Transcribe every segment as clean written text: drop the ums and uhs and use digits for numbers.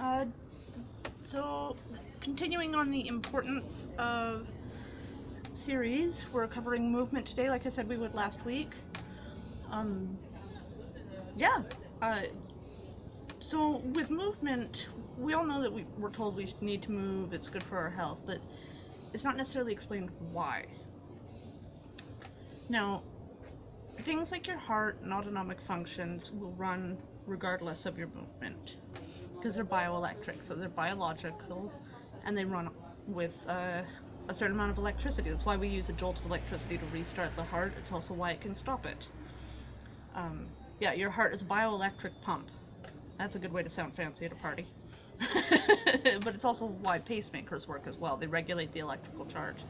Uh, so, continuing on the importance of series, we're covering movement today, like I said we would last week. Yeah. Uh, so, with movement, we all know that we're told we need to move, it's good for our health, but it's not necessarily explained why. Now, things like your heart and autonomic functions will run regardless of your movement because they're bioelectric, so they're biological and they run with a certain amount of electricity. That's why we use a jolt of electricity to restart the heart. It's also why it can stop it. Yeah, your heart is a bioelectric pump. That's a good way to sound fancy at a party. But it's also why pacemakers work as well. They regulate the electrical charge.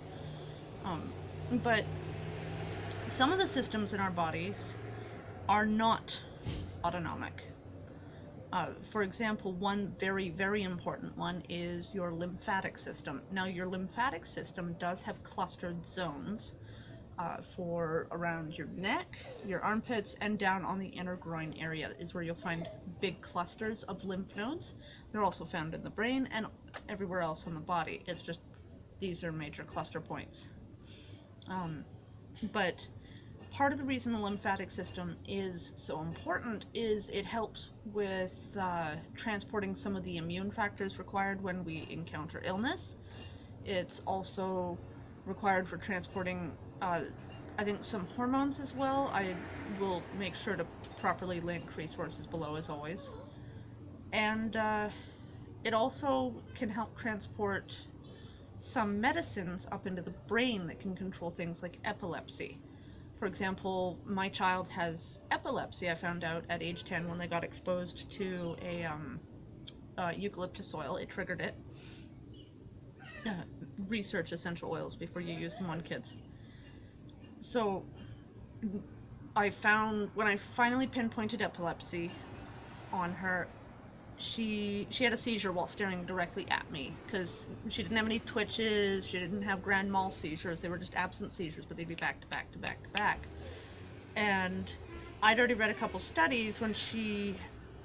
But some of the systems in our bodies are not autonomic. For example, one very, very important one is your lymphatic system. Now, your lymphatic system does have clustered zones for around your neck, your armpits, and down on the inner groin area is where you'll find big clusters of lymph nodes. They're also found in the brain and everywhere else on the body. It's just these are major cluster points. But part of the reason the lymphatic system is so important is it helps with transporting some of the immune factors required when we encounter illness. It's also required for transporting, I think, some hormones as well. I will make sure to properly link resources below, as always. And it also can help transport some medicines up into the brain that can control things like epilepsy. For example, my child has epilepsy, I found out at age 10 when they got exposed to a eucalyptus oil. It triggered it. Research essential oils before you use them on kids. So I found, when I finally pinpointed epilepsy on her, she had a seizure while staring directly at me because she didn't have any twitches, she didn't have grand mal seizures, they were just absent seizures, but they'd be back to back to back to back. And I'd already read a couple studies when she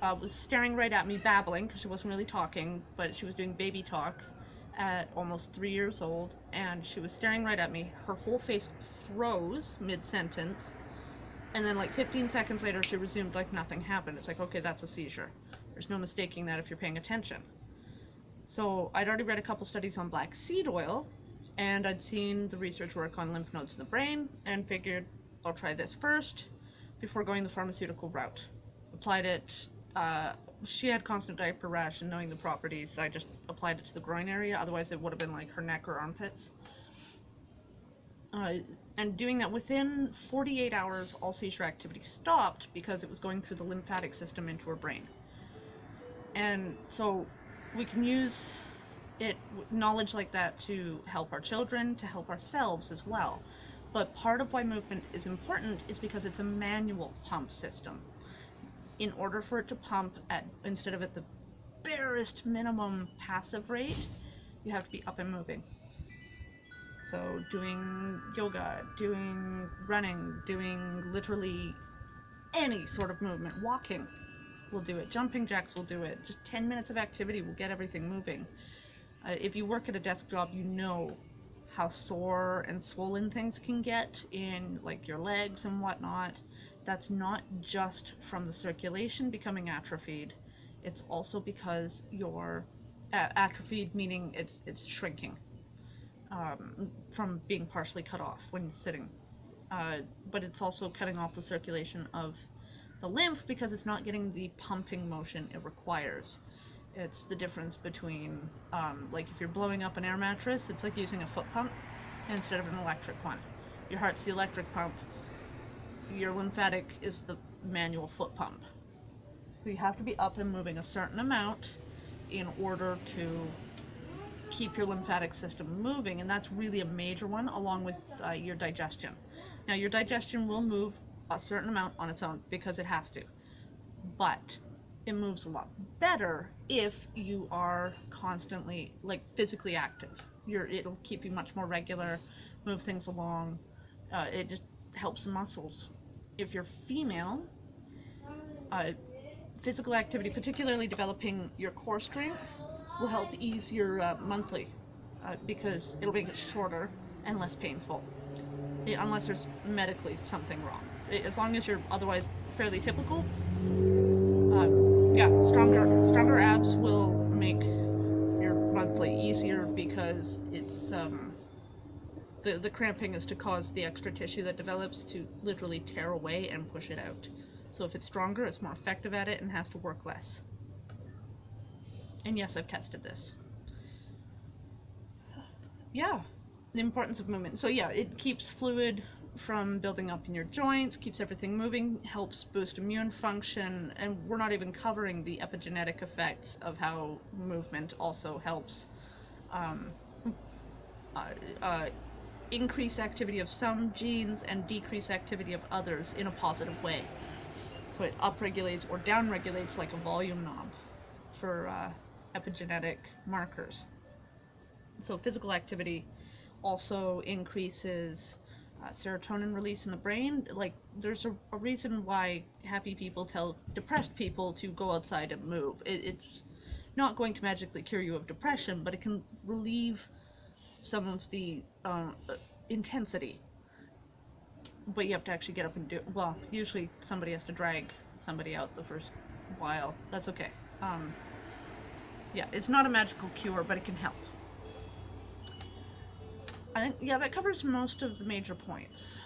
was staring right at me, babbling, because she wasn't really talking, but she was doing baby talk at almost 3 years old, and she was staring right at me. Her whole face froze mid-sentence, and then like 15 seconds later she resumed like nothing happened. It's like, okay, that's a seizure. There's no mistaking that if you're paying attention. So I'd already read a couple studies on black seed oil, and I'd seen the research work on lymph nodes in the brain, and figured I'll try this first before going the pharmaceutical route. Applied it, she had constant diaper rash, and knowing the properties, I just applied it to the groin area, otherwise it would have been like her neck or armpits. And doing that, within 48 hours, all seizure activity stopped because it was going through the lymphatic system into her brain. And so we can use knowledge like that to help our children, to help ourselves as well. But part of why movement is important is because it's a manual pump system. In order for it to pump instead of at the barest minimum passive rate, you have to be up and moving. So doing yoga, doing running, doing literally any sort of movement, walking will do it, jumping jacks will do it, just 10 minutes of activity will get everything moving. If you work at a desk job, you know how sore and swollen things can get in like your legs and whatnot. That's not just from the circulation becoming atrophied, it's also because you're atrophied, meaning it's shrinking from being partially cut off when you're sitting. But it's also cutting off the circulation of the lymph because it's not getting the pumping motion it requires. It's the difference between, like if you're blowing up an air mattress, it's like using a foot pump instead of an electric one. Your heart's the electric pump, your lymphatic is the manual foot pump. So you have to be up and moving a certain amount in order to keep your lymphatic system moving, and that's really a major one, along with your digestion. Now, your digestion will move a certain amount on its own because it has to, but it moves a lot better if you are constantly, like, physically active. It'll keep you much more regular, move things along. It just helps the muscles. If you're female, physical activity, particularly developing your core strength, will help ease your monthly, because it'll make it shorter and less painful, unless there's medically something wrong. As long as you're otherwise fairly typical, yeah, stronger abs will make your monthly easier, because it's the cramping is to cause the extra tissue that develops to literally tear away and push it out. So if it's stronger, it's more effective at it and has to work less. And yes, I've tested this. Yeah, the importance of movement. So yeah, it keeps fluid from building up in your joints, keeps everything moving, helps boost immune function, and we're not even covering the epigenetic effects of how movement also helps increase activity of some genes and decrease activity of others in a positive way. So it upregulates or downregulates like a volume knob for epigenetic markers. So physical activity also increases serotonin release in the brain. Like, there's a reason why happy people tell depressed people to go outside and move. It's not going to magically cure you of depression, but it can relieve some of the intensity. But you have to actually get up and do it. Well, usually somebody has to drag somebody out the first while. That's okay. Yeah, it's not a magical cure, but it can help. I think, yeah, that covers most of the major points.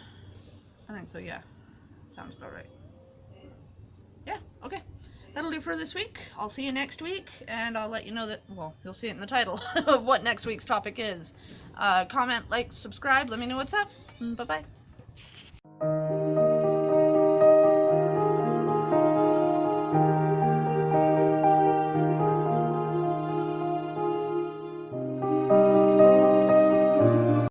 I think so, yeah. Sounds about right. Yeah, okay. That'll do for this week. I'll see you next week, and I'll let you know that, well, you'll see it in the title of what next week's topic is. Comment, like, subscribe, let me know what's up. Bye-bye.